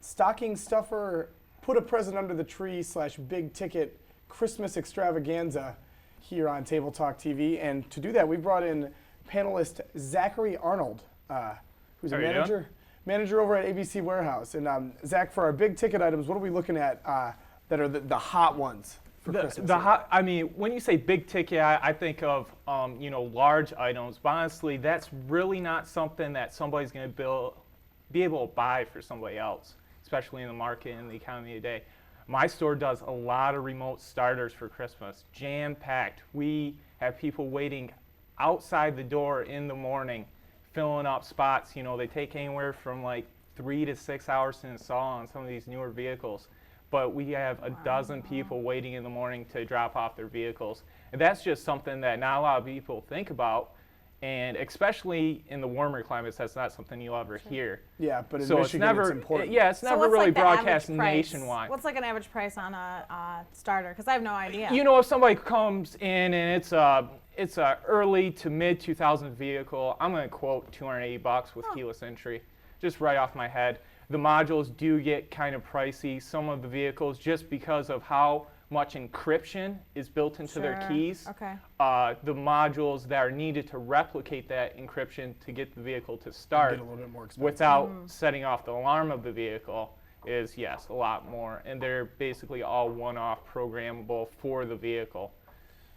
stocking stuffer, put a present under the tree / big ticket Christmas extravaganza here on Table Talk TV. And to do that, we brought in panelist Zachary Arnold, who's a manager over at ABC Warehouse. And Zach, for our big ticket items, what are we looking at that are the hot ones for Christmas? I mean, when you say big ticket, I think of large items. But honestly, that's really not something that somebody's going to be able to buy for somebody else, especially in the market and the economy today. My store does a lot of remote starters for Christmas, jam-packed. We have people waiting outside the door in the morning, filling up spots. They take anywhere from like 3 to 6 hours to install on some of these newer vehicles. But we have a dozen people waiting in the morning to drop off their vehicles. And that's just something that not a lot of people think about. And especially in the warmer climates, that's not something you'll ever hear. Yeah, but in Michigan, it's important. Yeah, it's never really broadcast nationwide. What's like an average price on a starter? Because I have no idea. If somebody comes in and it's a early to mid 2000 vehicle, I'm going to quote $280 with keyless entry, just right off my head. The modules do get kind of pricey. Some of the vehicles, just because of how much encryption is built into their keys. Okay. The modules that are needed to replicate that encryption to get the vehicle to start get a little bit more expensive. Without setting off the alarm of the vehicle is, yes, a lot more. And they're basically all one-off programmable for the vehicle.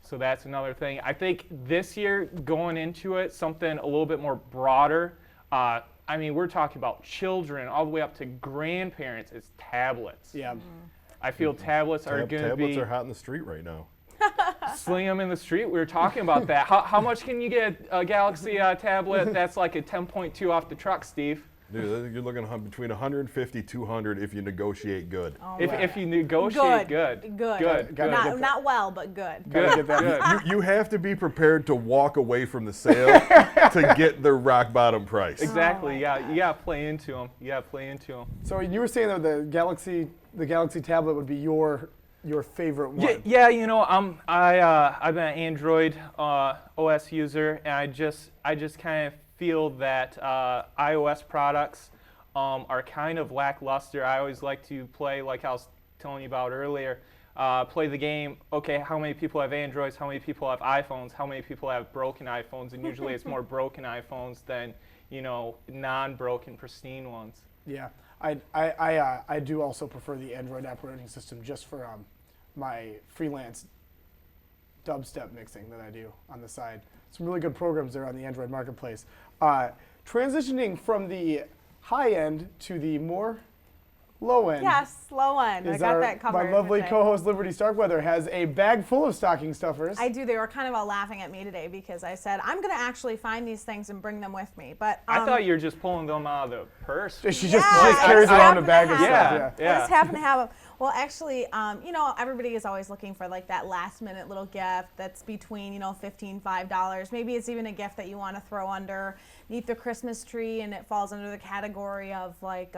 So that's another thing. I think this year, going into it, something a little bit more broader. We're talking about children all the way up to grandparents. It's tablets. Yeah. I feel tablets are going to be... Tablets are hot in the street right now. Sling them in the street. We were talking about that. How much can you get a Galaxy tablet that's like a 10.2 off the truck, Steve? Dude, you're looking between 150, 200 if you negotiate good. Oh, if you negotiate good. Not well, but good. You have to be prepared to walk away from the sale to get the rock bottom price. Exactly. You got to play into them. So you were saying that the Galaxy tablet would be your favorite one. Yeah. I've been an Android OS user, and I just kind of feel that iOS products are kind of lackluster. I always like to play, like I was telling you about earlier, play the game. Okay, how many people have Androids? How many people have iPhones? How many people have broken iPhones? And usually it's more broken iPhones than non-broken, pristine ones. Yeah. I do also prefer the Android operating system just for my freelance dubstep mixing that I do on the side. Some really good programs there on the Android marketplace. Transitioning from the high end to the more low end. Yes, low end. I got that covered. My lovely co-host Liberty Starkweather has a bag full of stocking stuffers. I do. They were kind of all laughing at me today because I said I'm going to actually find these things and bring them with me. But I thought you were just pulling them out of the purse. She just carries around a bag of stuff. Yeah. I just happen to have them. Well, actually, everybody is always looking for like that last minute little gift that's between, $15, $5. Maybe it's even a gift that you want to throw underneath the Christmas tree, and it falls under the category of like,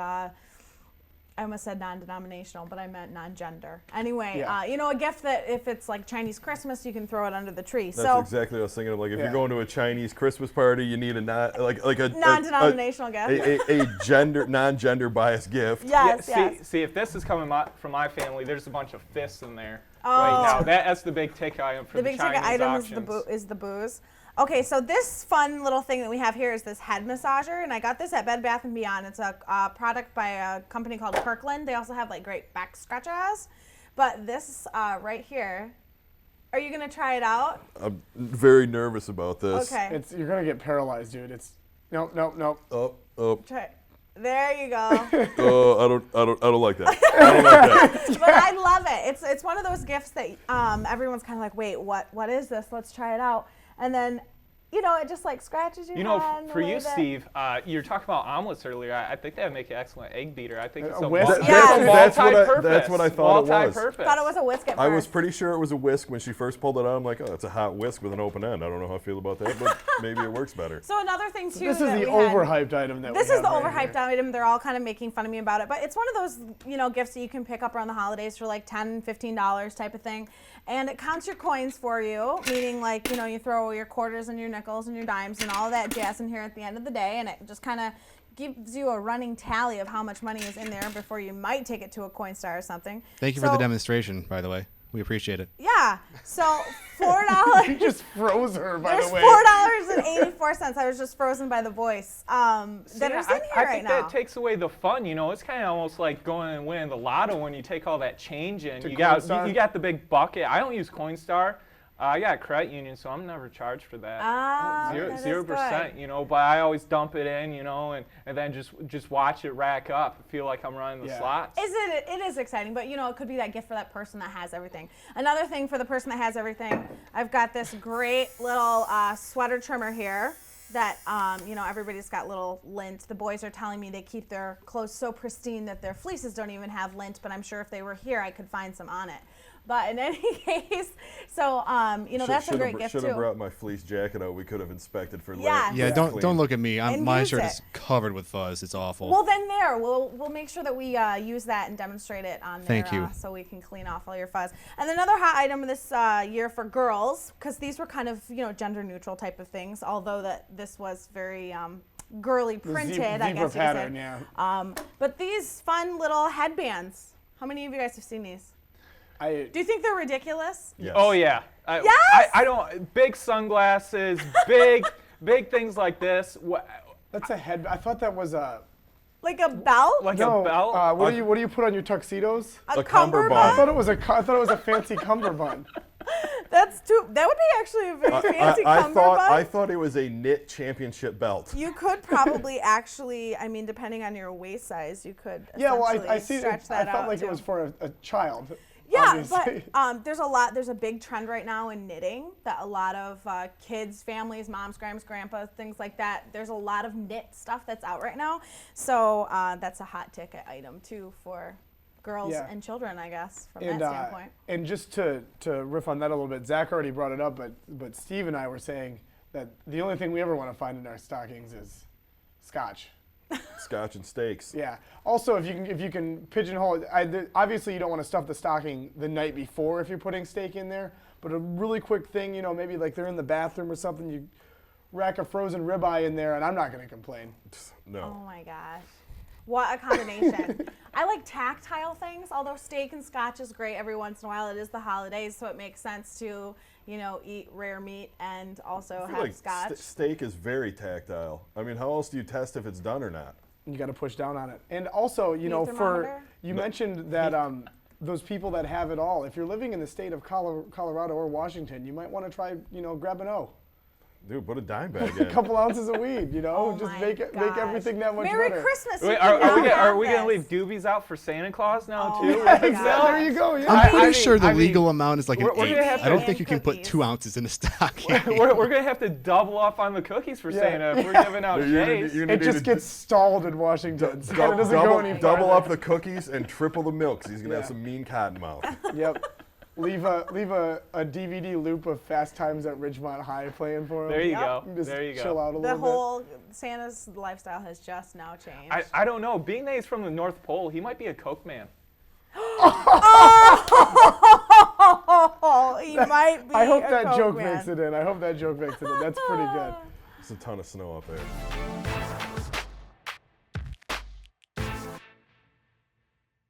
I almost said non-denominational, but I meant non-gender. Anyway, a gift that if it's like Chinese Christmas, you can throw it under the tree. That's exactly what I was thinking of. Like if you're going to a Chinese Christmas party, you need a non-denominational gift, a non-gender biased gift. Yes, See, if this is coming from my family, there's a bunch of fists in there right now. That's the big ticket item for the Chinese auctions. The big ticket item is the booze. Okay, so this fun little thing that we have here is this head massager, and I got this at Bed Bath & Beyond. It's a product by a company called Kirkland. They also have like great back scratches, but this right here, are you gonna try it out? I'm very nervous about this. Okay. You're gonna get paralyzed, dude. Nope. Up. Try it. There you go. I don't like that. I don't like that. But I love it. It's one of those gifts that everyone's kind of like, wait, what is this? Let's try it out. And then, it just like scratches your hand. For you, Steve, you were talking about omelets earlier. I think that would make an excellent egg beater. I think it's a multi-purpose. That's what I thought it was. Thought it was a whisk at first. I was pretty sure it was a whisk when she first pulled it out. I'm like, oh, it's a hot whisk with an open end. I don't know how I feel about that, but maybe it works better. So another thing, too, this is the overhyped item that we have. This is the overhyped item. They're all kind of making fun of me about it. But it's one of those, gifts that you can pick up around the holidays for like $10, $15 type of thing. And it counts your coins for you, meaning like, you throw your quarters and your nickels and your dimes and all of that jazz in here at the end of the day, and it just kind of gives you a running tally of how much money is in there before you might take it to a Coinstar or something. Thank you for the demonstration, by the way. We appreciate it. Yeah. So $4. You just froze her, by There's the way. $4.84. I was just frozen by the voice. That See, are in here I right think now. that takes away the fun. You know, it's kind of almost like going and winning the lotto when you take all that change in. To You got Coinstar? the big bucket. I don't use Coinstar. I got a credit union, so I'm never charged for that. that is 0%, good. you know, but I always dump it in, you know, and then just watch it rack up. I feel like I'm running the Yeah. slots. It is exciting, but you know, it could be that gift for that person that has everything. Another thing for the person that has everything, I've got this great little sweater trimmer here that, you know, everybody's got little lint. The boys are telling me they keep their clothes so pristine that their fleeces don't even have lint, but I'm sure if they were here, I could find some on it. But in any case, so, you know, that's a great gift Should too. have brought my fleece jacket out. We could have inspected for Yes. lint. Yeah, Yeah. don't look at me. And My use shirt it. is covered with fuzz. It's awful. Well, then we'll make sure that we use that and demonstrate it on there. Thank you. So we can clean off all your fuzz. And another hot item this year for girls, because these were kind of, you know, gender neutral type of things, although that this was very girly printed, I zebra guess you pattern, could say. yeah. But these fun little headbands, how many of you guys have seen these? Do you think they're ridiculous? Yes. Oh, yeah. Yes? I don't, big sunglasses, big things like this. That's a head. I thought that was a. Like a belt? Like No. a belt? What do you put on your tuxedos? a cummerbund. I thought it was a fancy cummerbund. That would be actually a very fancy cummerbund. I thought it was a knit championship belt. You could probably actually, I mean, depending on your waist size, you could Yeah, well, I essentially see. stretch that I felt out like too. it was for a child. Yeah, obviously. but there's a big trend right now in knitting that a lot of kids, families, moms, grandmas, grandpas, things like that. There's a lot of knit stuff that's out right now. So that's a hot ticket item too for girls Yeah. and children, I guess, from that standpoint. And just to riff on that a little bit, Zach already brought it up, but Steve and I were saying that the only thing we ever want to find in our stockings is scotch. Scotch and steaks. Yeah. Also, if you can pigeonhole it, obviously you don't want to stuff the stocking the night before if you're putting steak in there. But a really quick thing, you know, maybe like they're in the bathroom or something, you rack a frozen ribeye in there, and I'm not going to complain. No. Oh my gosh. What a combination. I like tactile things, although steak and scotch is great every once in a while. It is the holidays, so it makes sense to, you know, eat rare meat and also I feel have like scotch. steak is very tactile. I mean, how else do you test if it's done or not? You got to push down on it. And also, you Heat know, thermometer? you mentioned that those people that have it all, if you're living in the state of Colorado or Washington, you might want to try, you know, grab an O. Dude, put a dime bag A in. couple ounces of weed, you know, Oh just my make gosh. everything that much Merry better. Christmas. Wait, you can now have are we gonna leave this. doobies out for Santa Claus now Oh too? my With God. milk? There you go. Yeah. I'm pretty I sure the mean, legal amount is like an we're gonna eighth. have I don't to- think you can put cookies. 2 ounces in a stocking. We're gonna have to double up on the cookies for Yeah. Santa if we're giving out You're gonna- J's. you're gonna It need just to gets stalled in Washington. So it double, doesn't go any double farther. up the cookies and triple the milk, 'cause he's gonna have Yeah. some mean cotton mouth. Yep. Leave a DVD loop of Fast Times at Ridgemont High playing for him. There you Yep. go. And just There you chill go. out a The little whole Santa's lifestyle has just now changed. I don't know. Being that he's from the North Pole, he might be a Coke man. Oh, he might be. bit. I hope a that Coke joke man. makes it in. I hope that joke makes it in. That's pretty good. There's a ton of snow up there.